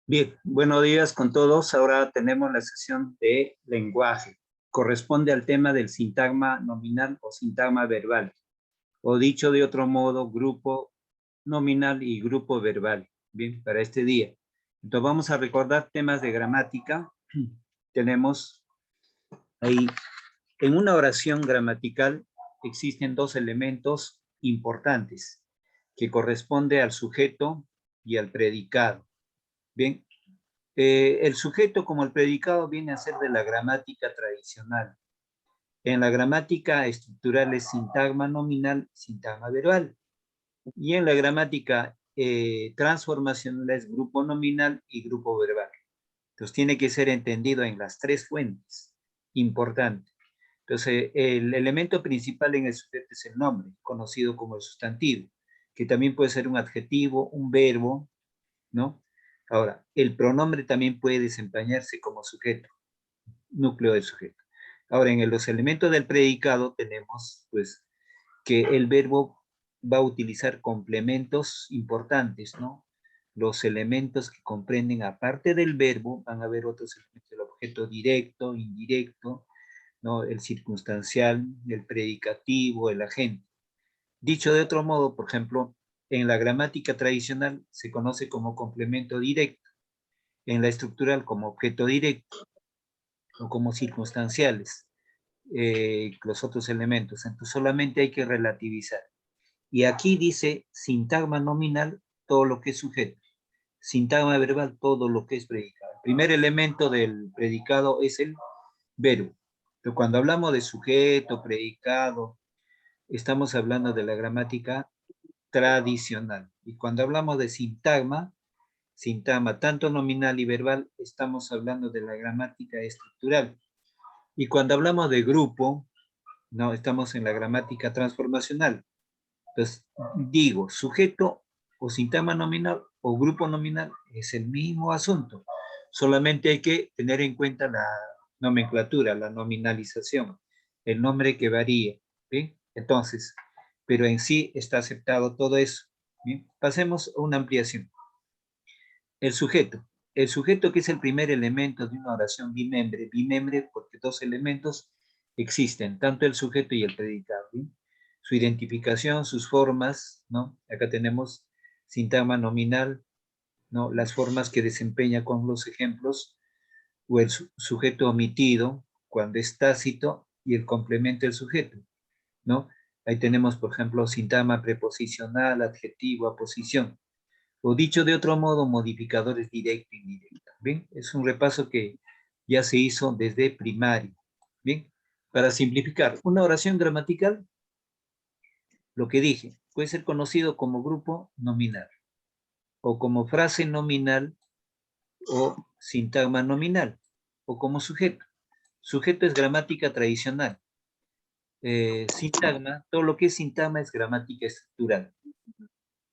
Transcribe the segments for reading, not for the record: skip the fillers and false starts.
Bien, buenos días con todos. Ahora tenemos la sesión de lenguaje. Corresponde al tema del sintagma nominal o sintagma verbal. O dicho de otro modo, grupo nominal y grupo verbal. Bien, para este día. Entonces vamos a recordar temas de gramática. Tenemos ahí, en una oración gramatical existen dos elementos importantes que corresponde al sujeto y al predicado. Bien, el sujeto como el predicado viene a ser de la gramática tradicional. En la gramática estructural es sintagma nominal, sintagma verbal. Y en la gramática transformacional es grupo nominal y grupo verbal. Entonces tiene que ser entendido en las tres fuentes. Importante. Entonces el elemento principal en el sujeto es el nombre, conocido como el sustantivo, que también puede ser un adjetivo, un verbo, ¿no? Ahora, el pronombre también puede desempeñarse como sujeto, núcleo del sujeto. Ahora, en los elementos del predicado tenemos, pues, que el verbo va a utilizar complementos importantes, ¿no? Los elementos que comprenden, aparte del verbo, van a haber otros elementos, el objeto directo, indirecto, ¿no? El circunstancial, el predicativo, el agente. Dicho de otro modo, por ejemplo, en la gramática tradicional se conoce como complemento directo, en la estructural como objeto directo o como circunstanciales, los otros elementos. Entonces solamente hay que relativizar. Y aquí dice sintagma nominal, todo lo que es sujeto. Sintagma verbal, todo lo que es predicado. El primer elemento del predicado es el verbo. Pero cuando hablamos de sujeto, predicado, estamos hablando de la gramática tradicional. Y cuando hablamos de sintagma, tanto nominal y verbal, estamos hablando de la gramática estructural. Y cuando hablamos de grupo, no, estamos en la gramática transformacional. Entonces, digo, sujeto o sintagma nominal o grupo nominal es el mismo asunto. Solamente hay que tener en cuenta la nomenclatura, la nominalización, el nombre que varía. ¿Sí? Entonces, pero en sí está aceptado todo eso. ¿Bien? Pasemos a una ampliación. El sujeto. El sujeto que es el primer elemento de una oración bimembre porque dos elementos existen, tanto el sujeto y el predicado. ¿Sí? Su identificación, sus formas, ¿no? Acá tenemos sintagma nominal, ¿no? Las formas que desempeña con los ejemplos, o el sujeto omitido, cuando es tácito, y el complemento del sujeto, ¿no? Ahí tenemos, por ejemplo, sintagma preposicional, adjetivo, aposición. O dicho de otro modo, modificadores directo e indirecto. ¿Bien? Es un repaso que ya se hizo desde primaria. ¿Bien? Para simplificar, una oración gramatical, lo que dije, puede ser conocido como grupo nominal, o como frase nominal, o sintagma nominal, o como sujeto. Sujeto es gramática tradicional. Sintagma, todo lo que es sintagma es gramática estructural.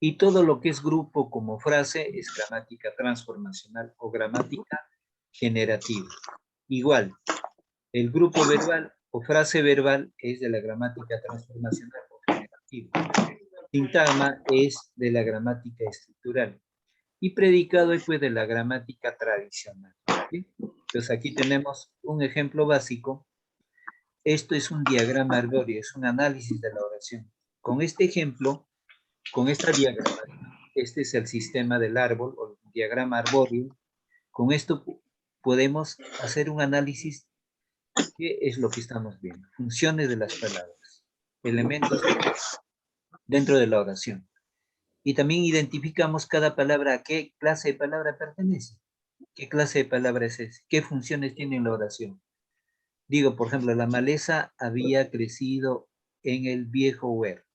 Y todo lo que es grupo como frase es gramática transformacional o gramática generativa. Igual, el grupo verbal o frase verbal es de la gramática transformacional o generativa. Sintagma es de la gramática estructural. Y predicado es pues de la gramática tradicional. ¿Sí? Entonces aquí tenemos un ejemplo básico. Esto es un diagrama arbóreo, es un análisis de la oración. Con este ejemplo, con esta diagrama, este es el sistema del árbol o el diagrama arbóreo. Con esto podemos hacer un análisis. ¿Qué es lo que estamos viendo? Funciones de las palabras, elementos dentro de la oración. Y también identificamos cada palabra a qué clase de palabra pertenece. ¿Qué clase de palabra es esa? ¿Qué funciones tiene en la oración? Digo, por ejemplo, la maleza había crecido en el viejo huerto.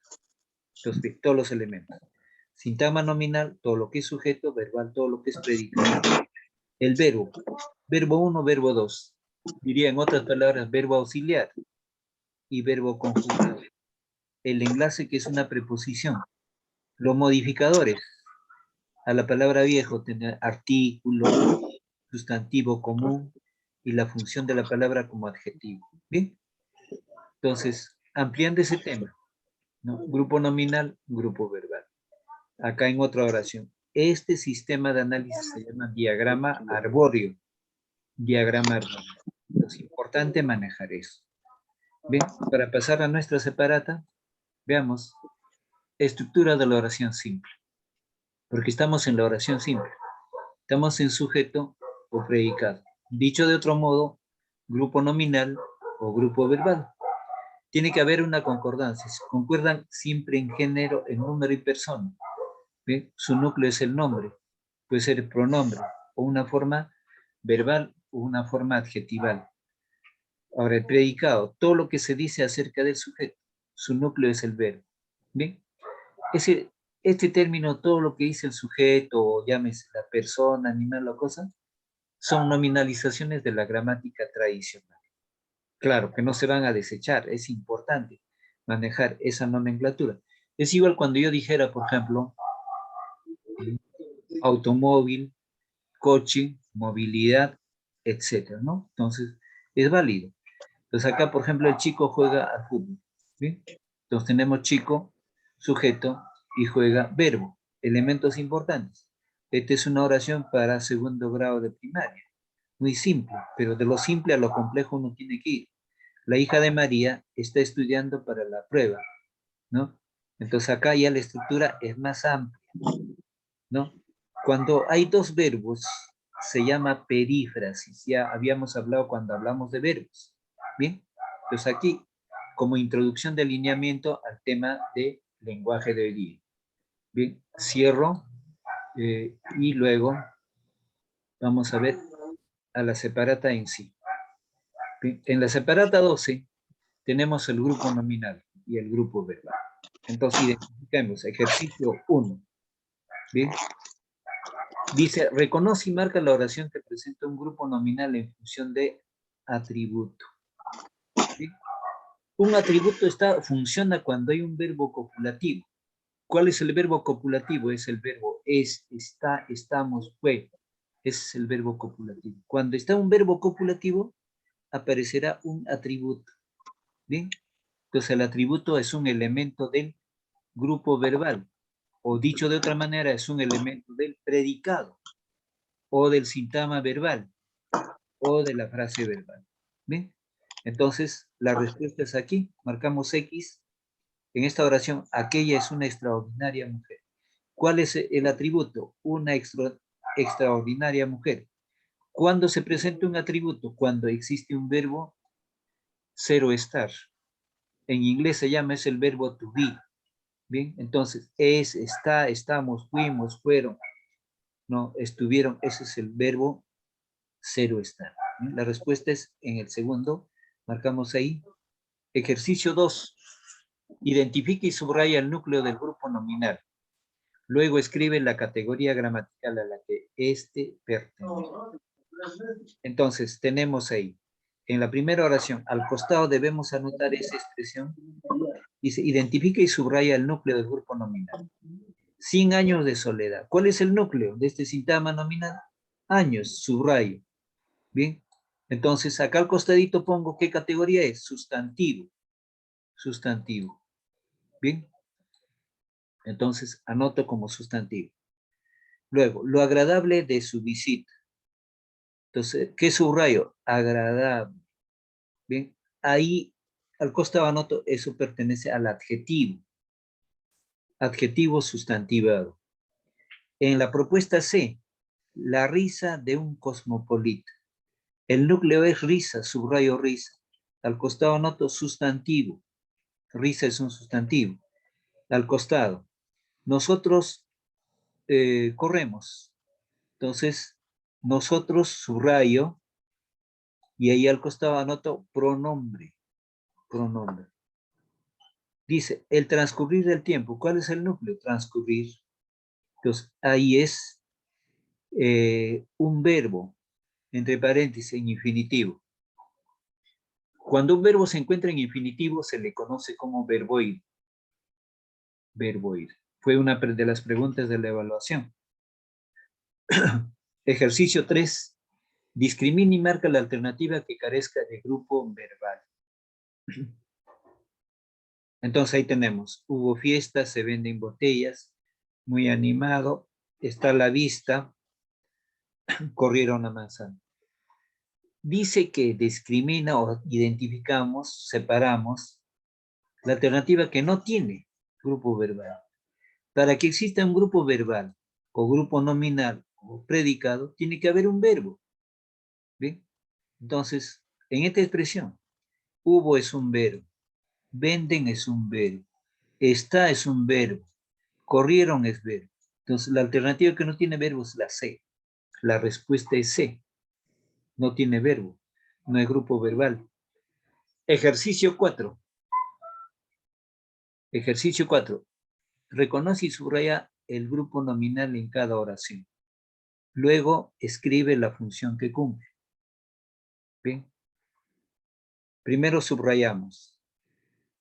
Entonces, todos los elementos. Sintagma nominal, todo lo que es sujeto, verbal, todo lo que es predicado. El verbo, verbo 1, verbo 2. Diría en otras palabras, verbo auxiliar y verbo conjugado. El enlace que es una preposición. Los modificadores, a la palabra viejo, tener artículo, sustantivo común y la función de la palabra como adjetivo. ¿Bien? Entonces, ampliando ese tema, ¿no? Grupo nominal, grupo verbal. Acá en otra oración. Este sistema de análisis se llama diagrama arbóreo. Diagrama arbóreo. Es importante manejar eso. Bien, para pasar a nuestra separata, veamos estructura de la oración simple. Porque estamos en la oración simple. Estamos en sujeto o predicado. Dicho de otro modo, grupo nominal o grupo verbal. Tiene que haber una concordancia. Concuerdan siempre en género, en número y persona. ¿Bien? Su núcleo es el nombre. Puede ser el pronombre o una forma verbal o una forma adjetival. Ahora, el predicado, todo lo que se dice acerca del sujeto, su núcleo es el verbo. ¿Bien? Este término, todo lo que dice el sujeto, o llámese la persona, animal o cosa, son nominalizaciones de la gramática tradicional. Claro, que no se van a desechar, es importante manejar esa nomenclatura. Es igual cuando yo dijera, por ejemplo, automóvil, coche, movilidad, etcétera, ¿no? Entonces, es válido. Entonces acá, por ejemplo, el chico juega al fútbol, ¿bien? Entonces tenemos chico, sujeto y juega verbo, elementos importantes. Esta es una oración para segundo grado de primaria. Muy simple, pero de lo simple a lo complejo uno tiene que ir. La hija de María está estudiando para la prueba, ¿no? Entonces acá ya la estructura es más amplia, ¿no? Cuando hay dos verbos, se llama perífrasis. Ya habíamos hablado cuando hablamos de verbos. Bien, entonces aquí, como introducción de alineamiento al tema de lenguaje de hoy día. Bien, cierro y luego vamos a ver a la separata en sí. Bien, en la separata 12 tenemos el grupo nominal y el grupo verbal. Entonces identificamos ejercicio 1. Bien, dice, reconoce y marca la oración que presenta un grupo nominal en función de atributo. ¿Sí? Un atributo funciona cuando hay un verbo copulativo. ¿Cuál es el verbo copulativo? Es el verbo es, está, estamos, fue. Ese es el verbo copulativo. Cuando está un verbo copulativo, aparecerá un atributo. ¿Bien? Entonces el atributo es un elemento del grupo verbal. O dicho de otra manera, es un elemento del predicado. O del sintagma verbal. O de la frase verbal. ¿Bien? Entonces, la respuesta es aquí. Marcamos X. En esta oración, aquella es una extraordinaria mujer. ¿Cuál es el atributo? Una extraordinaria mujer. ¿Cuándo se presenta un atributo? Cuando existe un verbo cero estar. En inglés se llama, es el verbo to be. Bien, entonces, es, está, estamos, fuimos, fueron, no, estuvieron, ese es el verbo cero estar. ¿Bien? La respuesta es en el segundo, marcamos ahí. Ejercicio 2. Identifica y subraya el núcleo del grupo nominal. Luego escribe la categoría gramatical a la que éste pertenece. Entonces, tenemos ahí, en la primera oración, al costado debemos anotar esa expresión. Dice, identifica y subraya el núcleo del grupo nominal. 100 años de soledad. ¿Cuál es el núcleo de este sintagma nominal? Años, subrayo. Bien, entonces acá al costadito pongo qué categoría es, sustantivo. Sustantivo. Bien, entonces anoto como sustantivo. Luego, lo agradable de su visita. Entonces, ¿qué subrayo? Agradable. Bien, ahí al costado anoto, eso pertenece al adjetivo. Adjetivo sustantivado. En la propuesta C, la risa de un cosmopolita. El núcleo es risa, subrayo risa. Al costado anoto sustantivo. Risa es un sustantivo. Al costado. Nosotros corremos. Entonces, nosotros subrayo y ahí al costado anoto pronombre. Pronombre. Dice, el transcurrir del tiempo. ¿Cuál es el núcleo? Transcurrir. Entonces, ahí es un verbo, entre paréntesis, en infinitivo. Cuando un verbo se encuentra en infinitivo, se le conoce como verbo ir. Verbo ir. Fue una de las preguntas de la evaluación. Ejercicio 3. Discrimina y marca la alternativa que carezca de grupo verbal. Entonces ahí tenemos, hubo fiestas, se venden botellas, muy animado, está a la vista, corrieron la manzana. Dice que discrimina o identificamos, separamos la alternativa que no tiene grupo verbal. Para que exista un grupo verbal o grupo nominal o predicado, tiene que haber un verbo. ¿Bien? Entonces, en esta expresión, hubo es un verbo, venden es un verbo, está es un verbo, corrieron es verbo. Entonces, la alternativa que no tiene verbo es la C. La respuesta es C. No tiene verbo, no es grupo verbal. Ejercicio 4. Ejercicio 4. Reconoce y subraya el grupo nominal en cada oración. Luego, escribe la función que cumple. Bien. Primero subrayamos.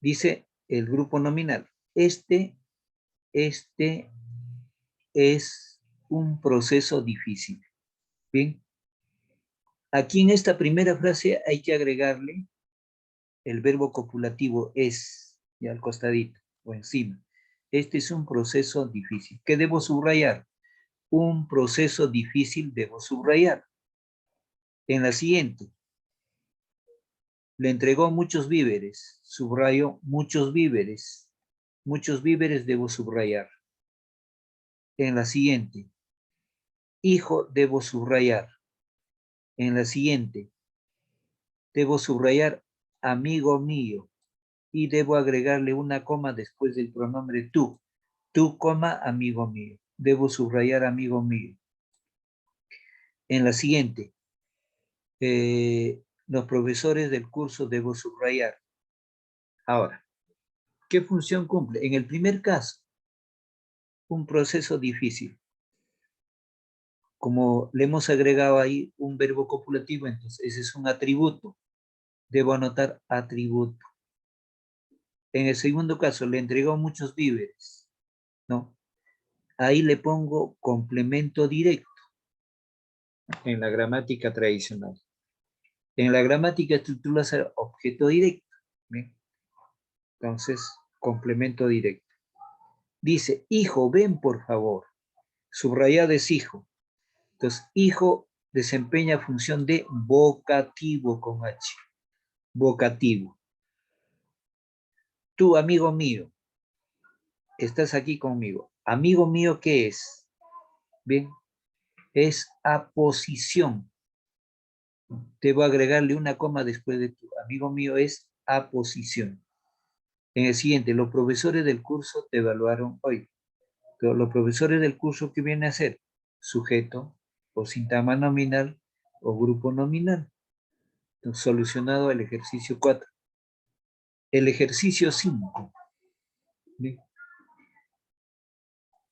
Dice el grupo nominal. Este es un proceso difícil. Bien. Aquí en esta primera frase hay que agregarle el verbo copulativo es, ya al costadito o encima. Este es un proceso difícil. ¿Qué debo subrayar? Un proceso difícil debo subrayar. En la siguiente, le entregó muchos víveres. Subrayo muchos víveres. Muchos víveres debo subrayar. En la siguiente, hijo debo subrayar. En la siguiente, debo subrayar amigo mío y debo agregarle una coma después del pronombre tú. Tú, coma, amigo mío. Debo subrayar amigo mío. En la siguiente, los profesores del curso debo subrayar. Ahora, ¿qué función cumple? En el primer caso, un proceso difícil. Como le hemos agregado ahí un verbo copulativo, entonces ese es un atributo. Debo anotar atributo. En el segundo caso, le entregó muchos víveres. ¿No? Ahí le pongo complemento directo en la gramática tradicional. En la gramática estructural objeto directo. ¿Bien? Entonces, complemento directo. Dice, hijo, ven por favor. Subrayado es hijo. Entonces, hijo desempeña función de vocativo con H. Vocativo. Tú, amigo mío, estás aquí conmigo. Amigo mío, ¿qué es? Bien, es aposición. Debo agregarle una coma después de tu amigo mío es aposición. En el siguiente, los profesores del curso te evaluaron hoy. Los profesores del curso, ¿qué viene a ser? Sujeto o sintagma nominal o grupo nominal. Entonces, solucionado el ejercicio 4. El ejercicio 5. ¿Bien?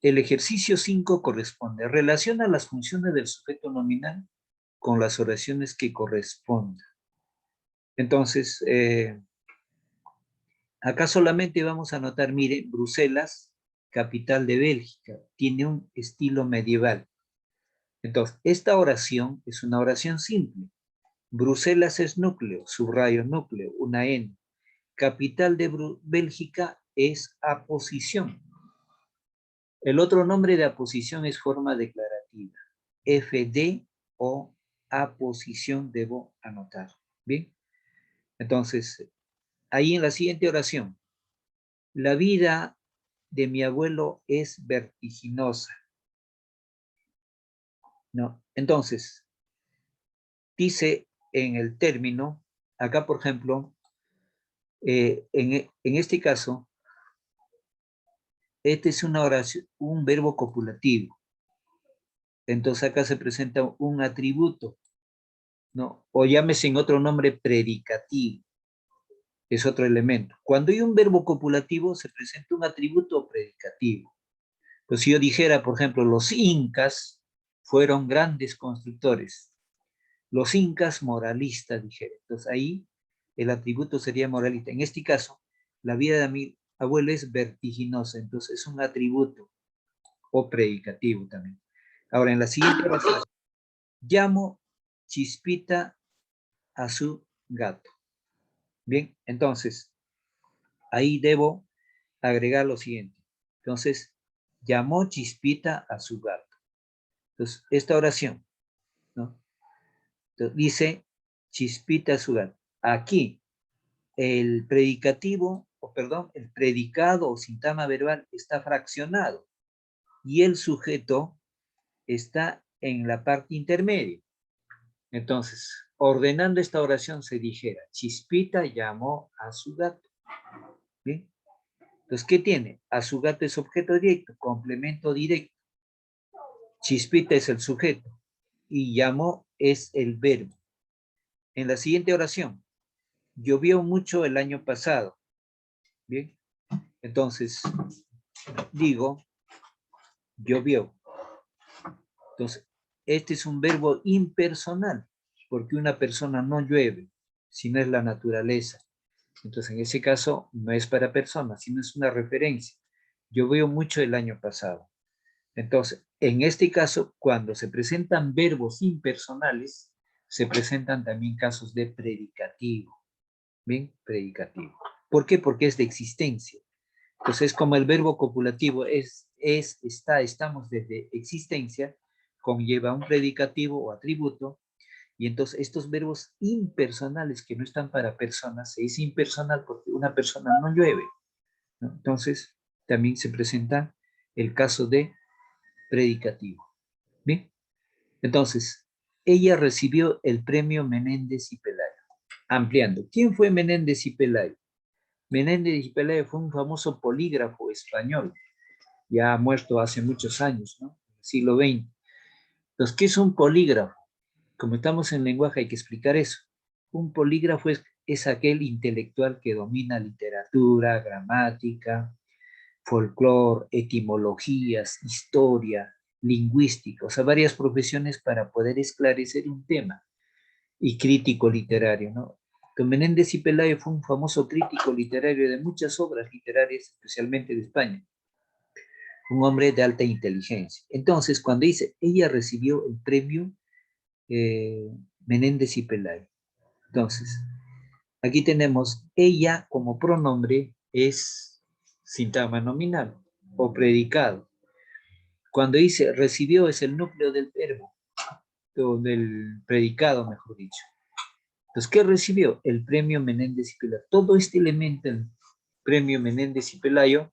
El ejercicio 5 corresponde. Relaciona las funciones del sujeto nominal con las oraciones que correspondan. Entonces, acá solamente vamos a anotar, mire, Bruselas, capital de Bélgica, tiene un estilo medieval. Entonces, esta oración es una oración simple. Bruselas es núcleo, subrayo núcleo, una N. Capital de Bélgica es aposición. El otro nombre de aposición es forma declarativa. FD o aposición debo anotar. ¿Bien? Entonces, ahí en la siguiente oración, la vida de mi abuelo es vertiginosa. ¿No? Entonces, dice en el término, acá por ejemplo, en este caso, este es una oración, un verbo copulativo. Entonces acá se presenta un atributo, ¿no? O llámese en otro nombre predicativo. Es otro elemento. Cuando hay un verbo copulativo se presenta un atributo predicativo. Pues si yo dijera, por ejemplo, los incas fueron grandes constructores. Los incas moralistas, dijera. Entonces ahí el atributo sería moralista. En este caso, la vida de mi abuelo es vertiginosa, entonces es un atributo o predicativo también. Ahora, en la siguiente oración, llamo Chispita a su gato. Bien, entonces, ahí debo agregar lo siguiente. Entonces, llamó Chispita a su gato. Entonces, esta oración, ¿no? Entonces, dice, Chispita su gato. Aquí, el predicativo, o perdón, el predicado o sintagma verbal está fraccionado y el sujeto está en la parte intermedia. Entonces, ordenando esta oración se dijera, Chispita llamó a su gato. ¿Bien? Entonces, ¿qué tiene? A su gato es objeto directo, complemento directo. Chispita es el sujeto y llamó es el verbo. En la siguiente oración, llovió mucho el año pasado. Bien, entonces digo, llovió. Entonces, este es un verbo impersonal, porque una persona no llueve, sino es la naturaleza. Entonces, en ese caso, no es para personas, sino es una referencia. Llovió mucho el año pasado. Entonces, en este caso, cuando se presentan verbos impersonales, se presentan también casos de predicativo. ¿Bien? Predicativo. ¿Por qué? Porque es de existencia. Entonces, como el verbo copulativo es, está, estamos desde existencia, conlleva un predicativo o atributo, y entonces estos verbos impersonales que no están para personas, se dice impersonal porque una persona no llueve, ¿no? Entonces, también se presenta el caso de predicativo. ¿Bien? Entonces, ella recibió el premio Menéndez y Pelayo. Ampliando, ¿quién fue Menéndez y Pelayo? Menéndez y Pelayo fue un famoso polígrafo español, ya muerto hace muchos años, ¿no? Siglo XX. Entonces, ¿qué es un polígrafo? Como estamos en lenguaje, hay que explicar eso. Un polígrafo es aquel intelectual que domina literatura, gramática, folclore, etimologías, historia, lingüística, o sea, varias profesiones para poder esclarecer un tema, y crítico literario, ¿no? Don Menéndez y Pelayo fue un famoso crítico literario de muchas obras literarias, especialmente de España, un hombre de alta inteligencia. Entonces, cuando dice, ella recibió el premio eh, Menéndez y Pelayo. Entonces, aquí tenemos ella como pronombre es sintagma nominal o predicado. Cuando dice recibió es el núcleo del verbo, o del predicado, mejor dicho. Entonces, ¿qué recibió? El premio Menéndez y Pelayo. Todo este elemento, el premio Menéndez y Pelayo,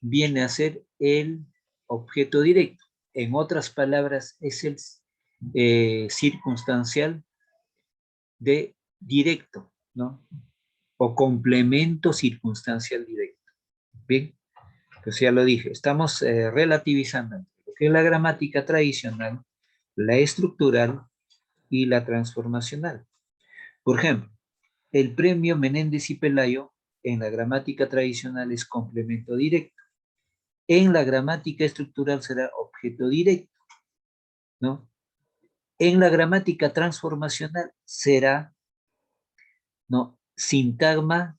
viene a ser el objeto directo. En otras palabras, es el circunstancial de directo, ¿no? O complemento circunstancial directo. Bien, pues ya lo dije, estamos relativizando lo que es la gramática tradicional, la estructural y la transformacional. Por ejemplo, el premio Menéndez y Pelayo en la gramática tradicional es complemento directo. En la gramática estructural será objeto directo, ¿no? En la gramática transformacional será, ¿no? Sintagma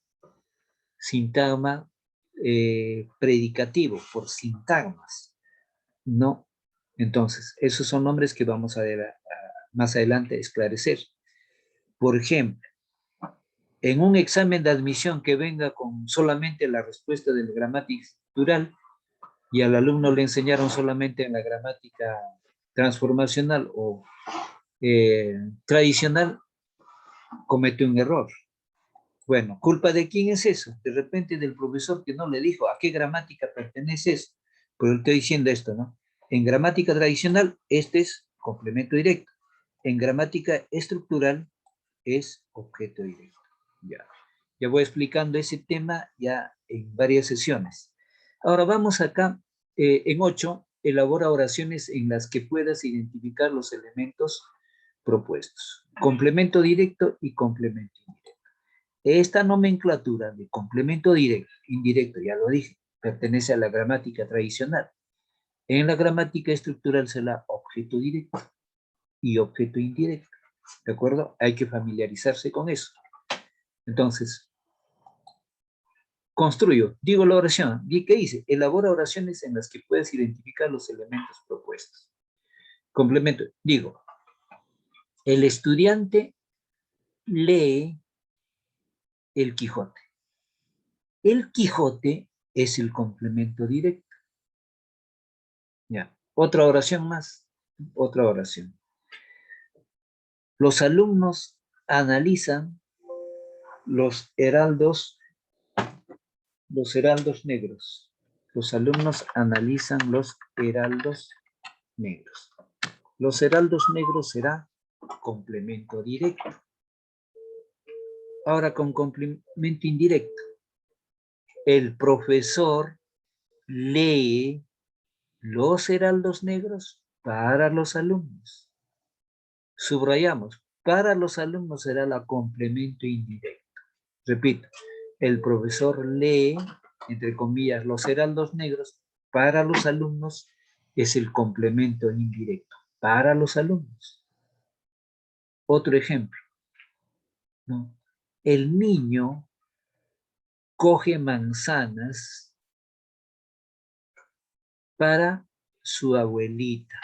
predicativo, por sintagmas, ¿no? Entonces, esos son nombres que vamos a más adelante esclarecer. Por ejemplo, en un examen de admisión que venga con solamente la respuesta de la gramática estructural y al alumno le enseñaron solamente en la gramática transformacional o tradicional, comete un error. Bueno, ¿culpa de quién es eso? De repente del profesor que no le dijo a qué gramática pertenece eso. Pero estoy diciendo esto, ¿no? En gramática tradicional, este es complemento directo. En gramática estructural, es objeto directo. Ya. Ya voy explicando ese tema ya en varias sesiones. Ahora vamos acá, en 8, elabora oraciones en las que puedas identificar los elementos propuestos. Complemento directo y complemento indirecto. Esta nomenclatura de complemento directo, indirecto, ya lo dije, pertenece a la gramática tradicional. En la gramática estructural será objeto directo y objeto indirecto. ¿De acuerdo? Hay que familiarizarse con eso. Entonces, construyo, digo la oración. ¿Qué dice? Elabora oraciones en las que puedes identificar los elementos propuestos. Complemento, digo, el estudiante lee el Quijote. El Quijote es el complemento directo. Ya. Otra oración más. otra oración. Los alumnos analizan los heraldos negros. Los alumnos analizan los heraldos negros. Los heraldos negros será complemento directo. Ahora con complemento indirecto. El profesor lee los heraldos negros para los alumnos. Subrayamos, para los alumnos será la complemento indirecto. Repito, el profesor lee, entre comillas, los heraldos negros para los alumnos es el complemento indirecto, para los alumnos. Otro ejemplo, ¿no? El niño coge manzanas para su abuelita.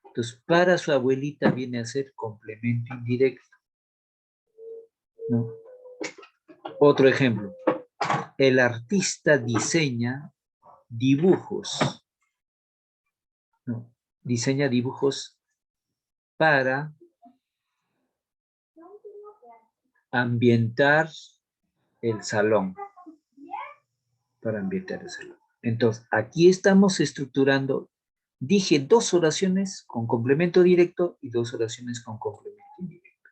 Entonces, para su abuelita viene a ser complemento indirecto, ¿no? Otro ejemplo, el artista diseña dibujos, ¿no? Diseña dibujos para ambientar el salón. Para ambientar el salón. Entonces, aquí estamos estructurando, dije 2 oraciones con complemento directo y 2 oraciones con complemento indirecto.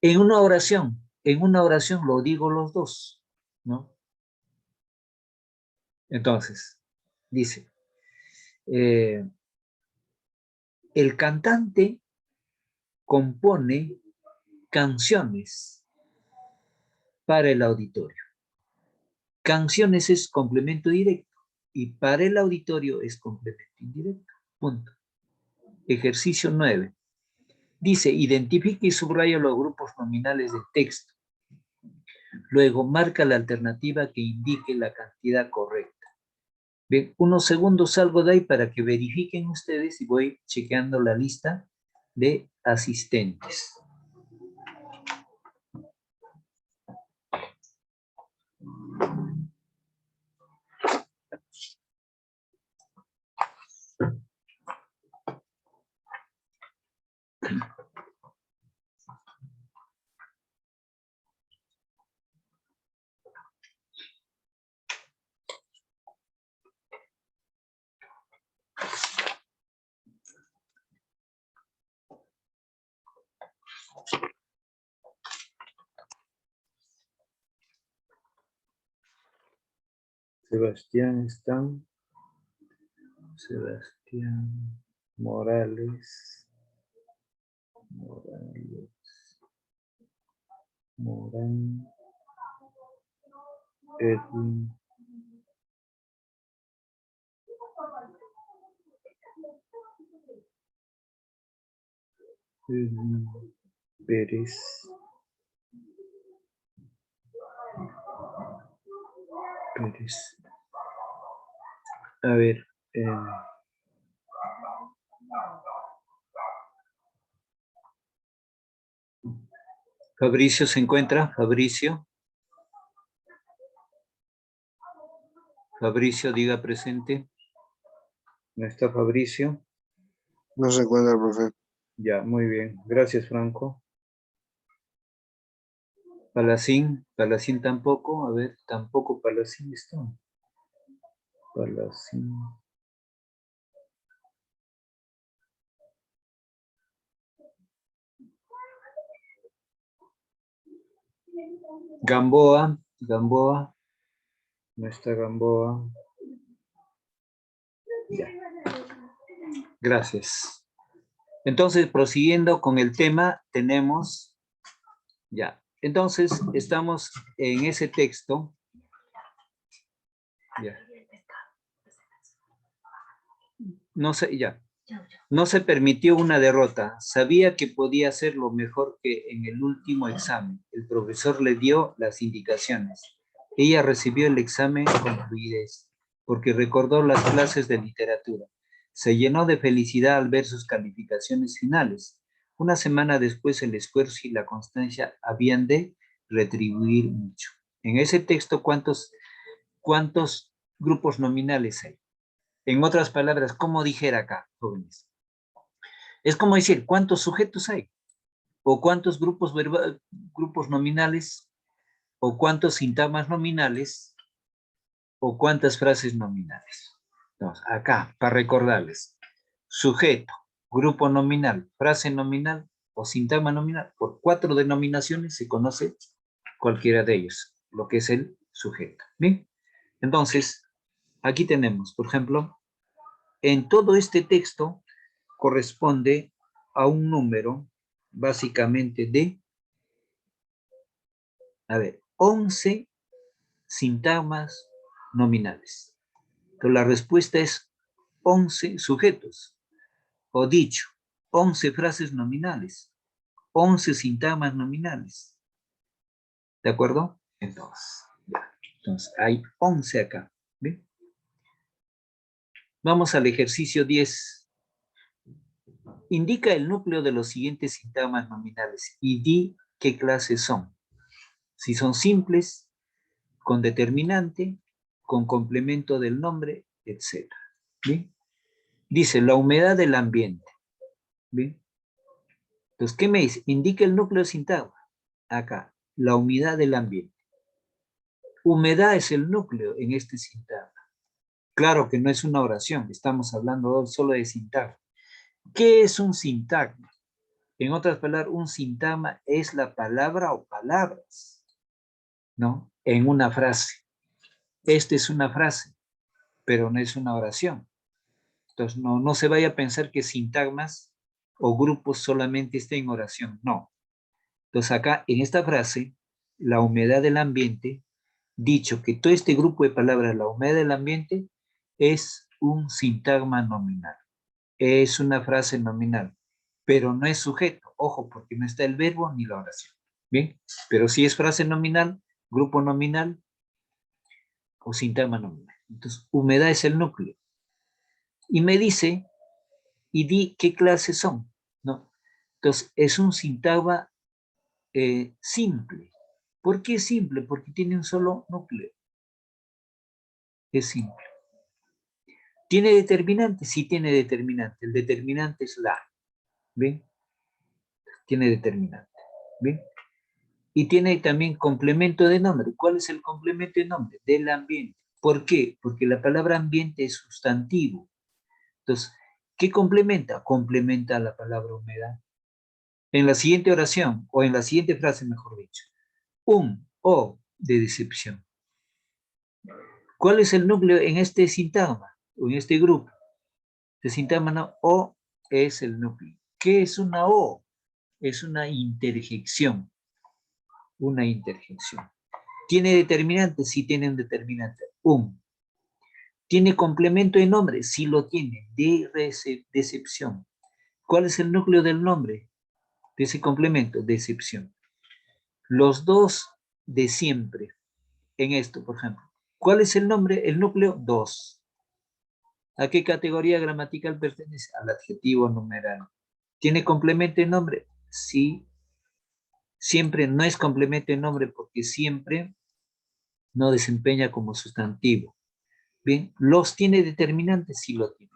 En una oración lo digo los 2, ¿no? Entonces, dice, el cantante compone canciones para el auditorio. Canciones es complemento directo y para el auditorio es complemento indirecto. Punto. Ejercicio 9. Dice, identifique y subraya los grupos nominales del texto. Luego, marca la alternativa que indique la cantidad correcta. Bien, unos segundos salgo de ahí para que verifiquen ustedes y voy chequeando la lista de asistentes. Sebastián Stan, Sebastián Morales, Morán, Edwin, Pérez, a ver, Fabricio se encuentra, Fabricio, diga presente. ¿No está Fabricio? No se encuentra, profe. Ya, muy bien. Gracias, Franco. Palacín tampoco. A ver, tampoco Palacín está. Palacín. Gamboa. No está Gamboa. Ya. Gracias. Entonces, prosiguiendo con el tema, tenemos, ya, entonces estamos en ese texto. Ya. No sé, ya. No se permitió una derrota. Sabía que podía hacerlo mejor que en el último examen. El profesor le dio las indicaciones. Ella recibió el examen con fluidez, porque recordó las clases de literatura. Se llenó de felicidad al ver sus calificaciones finales. Una semana después, el esfuerzo y la constancia habían de retribuir mucho. En ese texto, ¿cuántos grupos nominales hay? En otras palabras, ¿cómo dijera acá, jóvenes? Es como decir, ¿cuántos sujetos hay? ¿O cuántos grupos nominales? ¿O cuántos sintagmas nominales? ¿O cuántas frases nominales? Entonces, acá, para recordarles, sujeto, grupo nominal, frase nominal o sintagma nominal, por 4 denominaciones se conoce cualquiera de ellos, lo que es el sujeto. ¿Bien? Entonces, aquí tenemos, por ejemplo, en todo este texto corresponde a un número, básicamente de, 11 sintagmas nominales. Entonces, la respuesta es 11 sujetos, o dicho, 11 frases nominales, 11 sintagmas nominales. ¿De acuerdo? Entonces hay 11 acá. ¿Bien? Vamos al ejercicio 10. Indica el núcleo de los siguientes sintagmas nominales y di qué clases son. Si son simples, con determinante, con complemento del nombre, etc. ¿Bien? Dice la humedad del ambiente. ¿Bien? Entonces, ¿qué me dice? Indica el núcleo de sintagma. Acá, la humedad del ambiente. Humedad es el núcleo en este sintagma. Claro que no es una oración, estamos hablando solo de sintagma. ¿Qué es un sintagma? En otras palabras, un sintagma es la palabra o palabras, ¿no? En una frase. Esta es una frase, pero no es una oración. Entonces, no se vaya a pensar que sintagmas o grupos solamente estén en oración. No. Entonces, acá, en esta frase, la humedad del ambiente, dicho que todo este grupo de palabras, la humedad del ambiente, es un sintagma nominal. Es una frase nominal, pero no es sujeto. Ojo, porque no está el verbo ni la oración. Bien, pero si es frase nominal, grupo nominal o sintagma nominal. Entonces, humedad es el núcleo. Y me dice, y di qué clases son, ¿no? Entonces, es un sintagma simple. ¿Por qué es simple? Porque tiene un solo núcleo. Es simple. ¿Tiene determinante? Sí tiene determinante. El determinante es la. ¿Ven? Tiene determinante. ¿Ven? Y tiene también complemento de nombre. ¿Cuál es el complemento de nombre? Del ambiente. ¿Por qué? Porque la palabra ambiente es sustantivo. Entonces, ¿qué complementa? Complementa la palabra humedad. En la siguiente oración, o en la siguiente frase, mejor dicho, un o de decepción. ¿Cuál es el núcleo en este sintagma, o en este grupo? El sintagma no, o es el núcleo. ¿Qué es una o? Es una interjección. Una interjección. ¿Tiene determinante? Sí tiene un determinante. Un. ¿Tiene complemento de nombre? Sí lo tiene. De decepción. ¿Cuál es el núcleo del nombre de ese complemento? Decepción. Los dos de siempre. En esto, por ejemplo. ¿Cuál es el nombre? El núcleo, dos. ¿A qué categoría gramatical pertenece? Al adjetivo numeral. ¿Tiene complemento de nombre? Sí. Siempre no es complemento de nombre porque siempre no desempeña como sustantivo. Bien, ¿los tiene determinantes? Sí lo tiene.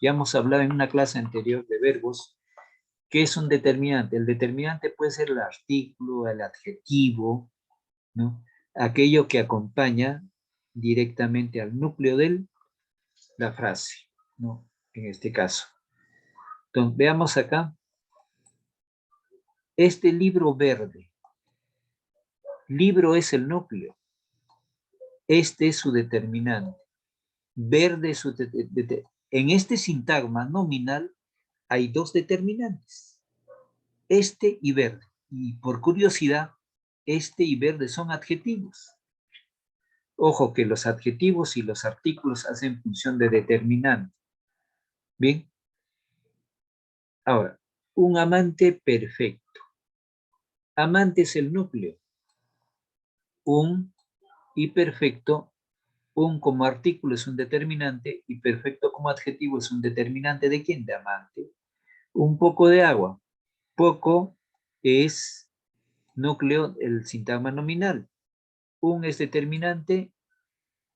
Ya hemos hablado en una clase anterior de verbos. ¿Qué es un determinante? El determinante puede ser el artículo, el adjetivo, ¿no? Aquello que acompaña directamente al núcleo de la frase, ¿no? En este caso. Entonces, veamos acá. Este libro verde. Libro es el núcleo. Este es su determinante. Verde es su determinante. En este sintagma nominal hay dos determinantes. Este y verde. Y por curiosidad, este y verde son adjetivos. Ojo que los adjetivos y los artículos hacen función de determinante. Bien. Ahora, un amante perfecto. Amante es el núcleo. Un y perfecto, un como artículo es un determinante y perfecto como adjetivo es un determinante ¿de quién? De amante. Un poco de agua. Poco es núcleo, el sintagma nominal. Un es determinante.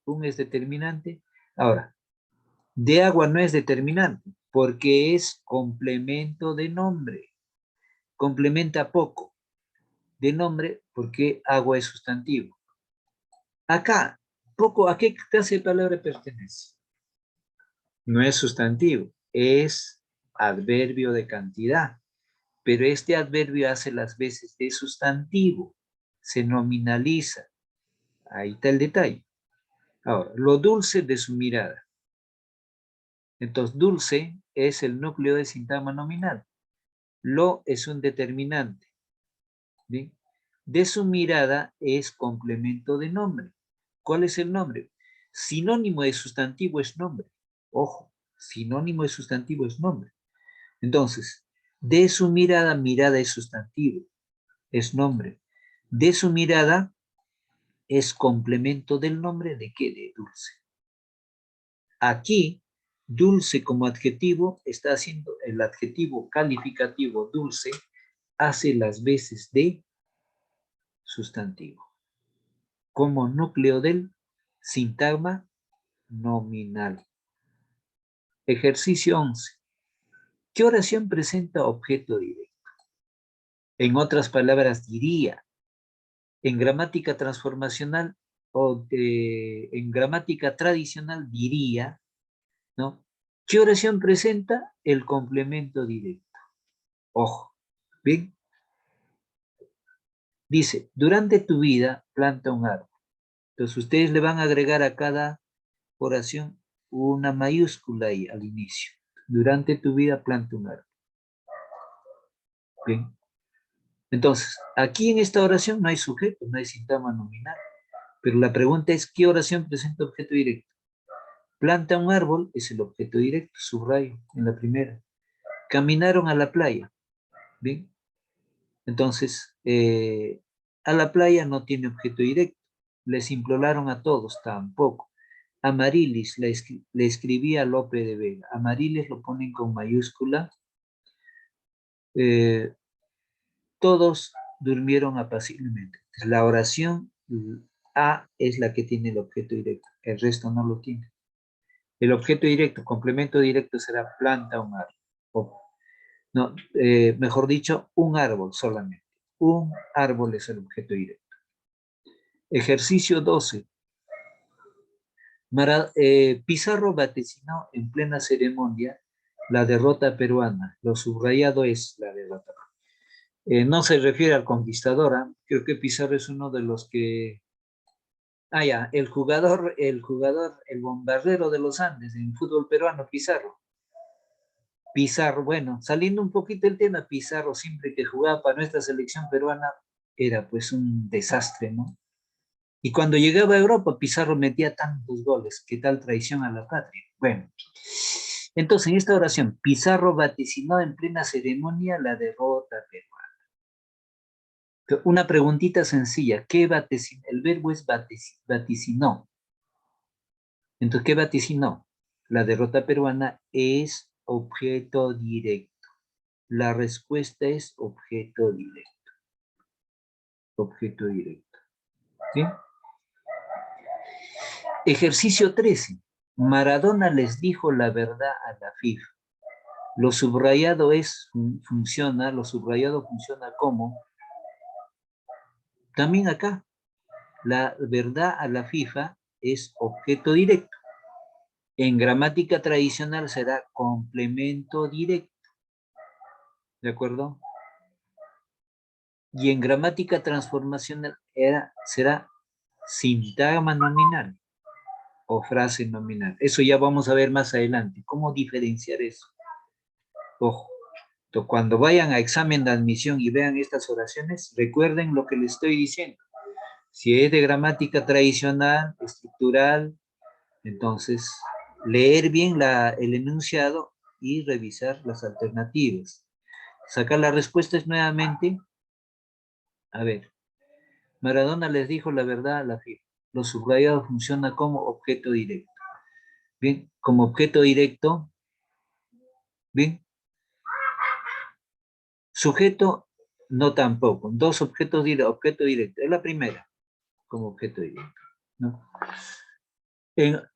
Un es determinante. Ahora, de agua no es determinante. porque es complemento de nombre. Complementa poco de nombre porque agua es sustantivo. Acá, poco, ¿a qué clase de palabra pertenece? No es sustantivo, es adverbio de cantidad. Pero este adverbio hace las veces de sustantivo, se nominaliza. Ahí está el detalle. Ahora, lo dulce de su mirada. Entonces, dulce es el núcleo de sintagma nominal. Lo es un determinante. ¿Bien? De su mirada es complemento de nombre. ¿Cuál es el nombre? Sinónimo de sustantivo es nombre. Ojo, sinónimo de sustantivo es nombre. Entonces, de su mirada, mirada es sustantivo, es nombre. De su mirada es complemento del nombre de qué? De dulce. Aquí, dulce como adjetivo está haciendo el adjetivo calificativo dulce, hace las veces de sustantivo, como núcleo del sintagma nominal. Ejercicio 11. ¿Qué oración presenta objeto directo? En otras palabras, diría, en gramática transformacional en gramática tradicional diría, ¿no? ¿Qué oración presenta? El complemento directo. Ojo, ¿bien? Dice, durante tu vida planta un árbol. Entonces ustedes le van a agregar a cada oración una mayúscula ahí al inicio. Durante tu vida planta un árbol. Bien. Entonces, aquí en esta oración no hay sujeto, no hay sintagma nominal. Pero la pregunta es, ¿qué oración presenta objeto directo? Planta un árbol es el objeto directo, subrayo en la primera. Caminaron a la playa. Bien. Entonces, a la playa no tiene objeto directo. Les imploraron a todos, tampoco. Amarilis le escribía a Lope de Vega. Amarilis lo ponen con mayúscula. Todos durmieron apaciblemente. La oración A es la que tiene el objeto directo. El resto no lo tiene. El objeto directo, complemento directo será planta un árbol. No, mejor dicho, un árbol solamente. Un árbol es el objeto directo. Ejercicio 12. Pizarro vaticinó en plena ceremonia la derrota peruana. Lo subrayado es la derrota. No se refiere al conquistador. Creo que Pizarro es uno de los que... Ah, ya, el bombardero de los Andes en fútbol peruano, Pizarro. Pizarro, bueno, saliendo un poquito del tema, Pizarro siempre que jugaba para nuestra selección peruana era pues un desastre, ¿no? Y cuando llegaba a Europa, Pizarro metía tantos goles, qué tal traición a la patria. Bueno, entonces en esta oración, Pizarro vaticinó en plena ceremonia la derrota peruana. Una preguntita sencilla, ¿qué vaticinó? El verbo es vaticinó. Entonces, ¿qué vaticinó? La derrota peruana es objeto directo. La respuesta es objeto directo. Objeto directo. ¿Sí? Ejercicio 13. Maradona les dijo la verdad a la FIFA. Lo subrayado funciona como, también acá, la verdad a la FIFA es objeto directo. En gramática tradicional será complemento directo. ¿De acuerdo? Y en gramática transformacional será sintagma nominal o frase nominal. Eso ya vamos a ver más adelante. ¿Cómo diferenciar eso? Ojo. Entonces, cuando vayan a examen de admisión y vean estas oraciones, recuerden lo que les estoy diciendo. Si es de gramática tradicional, estructural, entonces leer bien el enunciado y revisar las alternativas. Sacar las respuestas nuevamente. A ver, Maradona les dijo la verdad a la FIFA. Lo subrayado funciona como objeto directo. Bien, como objeto directo, bien. Sujeto, no tampoco. Dos objetos directos, objeto directo. Es la primera, como objeto directo, ¿no?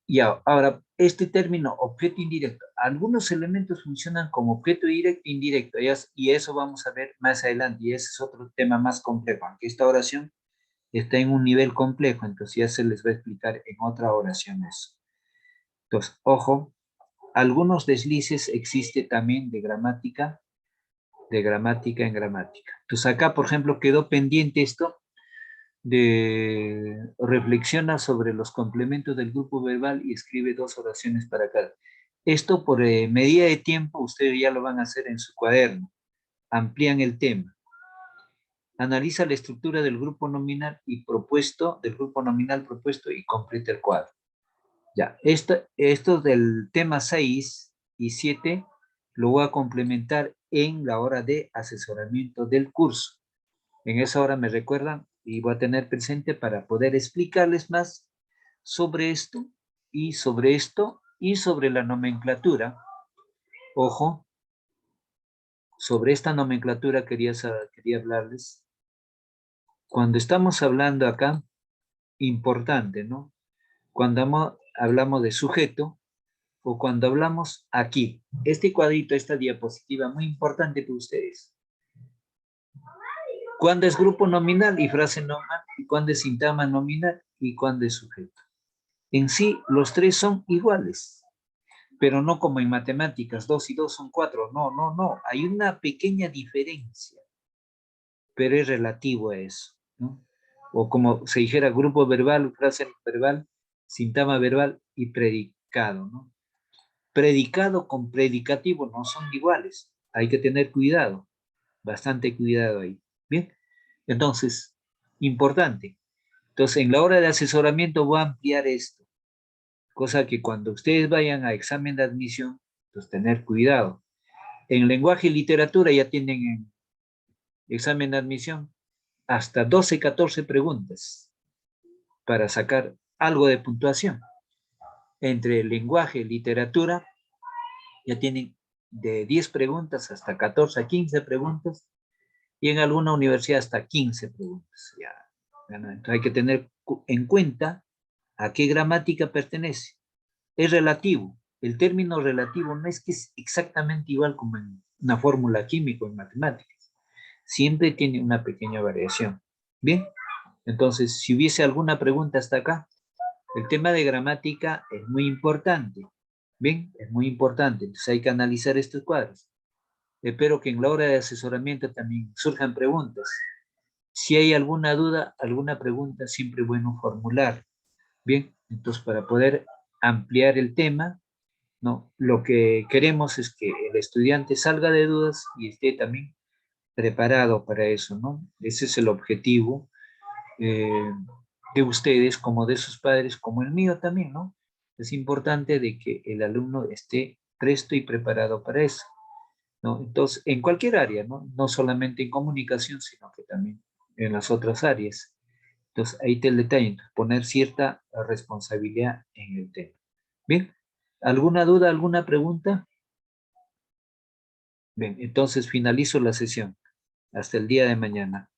Ya, ahora, este término objeto indirecto, algunos elementos funcionan como objeto directo e indirecto, y eso vamos a ver más adelante, y ese es otro tema más complejo, aunque esta oración está en un nivel complejo, entonces ya se les va a explicar en otra oración eso. Entonces, ojo, algunos deslices existe también de gramática en gramática. Entonces acá, por ejemplo, quedó pendiente esto de reflexiona sobre los complementos del grupo verbal y escribe 2 oraciones para cada. Esto por medida de tiempo, ustedes ya lo van a hacer en su cuaderno. Amplían el tema. Analiza la estructura del grupo nominal propuesto y completa el cuadro. Ya, esto del tema 6 y 7 lo voy a complementar en la hora de asesoramiento del curso. En esa hora me recuerdan y voy a tener presente para poder explicarles más sobre esto y sobre esto y sobre la nomenclatura. Ojo, sobre esta nomenclatura quería hablarles. Cuando estamos hablando acá, importante, ¿no? Cuando hablamos de sujeto o cuando hablamos aquí, este cuadrito, esta diapositiva, muy importante para ustedes. ¿Cuándo es grupo nominal y frase nominal? ¿Y cuándo es sintagma nominal? ¿Y cuándo es sujeto? En sí, los tres son iguales, pero no como en matemáticas, 2 y 2 son 4. No, no, no. Hay una pequeña diferencia, pero es relativo a eso, ¿no? O como se dijera, grupo verbal, frase verbal, sintagma verbal y predicado, ¿no? Predicado con predicativo no son iguales. Hay que tener cuidado, bastante cuidado ahí. Bien, entonces, importante. Entonces, en la hora de asesoramiento voy a ampliar esto, cosa que cuando ustedes vayan a examen de admisión, pues tener cuidado. En lenguaje y literatura ya tienen en examen de admisión hasta 12, 14 preguntas para sacar algo de puntuación. Entre lenguaje y literatura ya tienen de 10 preguntas hasta 14 a 15 preguntas y en alguna universidad hasta 15 preguntas. Ya, entonces hay que tener en cuenta a qué gramática pertenece. Es relativo. El término relativo no es que es exactamente igual como en una fórmula química o en matemáticas. Siempre tiene una pequeña variación. Bien, entonces, si hubiese alguna pregunta hasta acá, el tema de gramática es muy importante. Bien, es muy importante. Entonces hay que analizar estos cuadros. Espero que en la hora de asesoramiento también surjan preguntas. Si hay alguna duda, alguna pregunta, siempre es bueno formular. Bien, entonces para poder ampliar el tema, ¿no? Lo que queremos es que el estudiante salga de dudas y esté también preparado para eso, ¿no? Ese es el objetivo eh, de ustedes, como de sus padres, como el mío también, ¿no? Es importante de que el alumno esté presto y preparado para eso, ¿no? Entonces, en cualquier área, ¿no? No solamente en comunicación, sino que también en las otras áreas. Entonces, ahí está el detalle, entonces, poner cierta responsabilidad en el tema. Bien, ¿alguna duda, alguna pregunta? Bien, entonces finalizo la sesión. Hasta el día de mañana.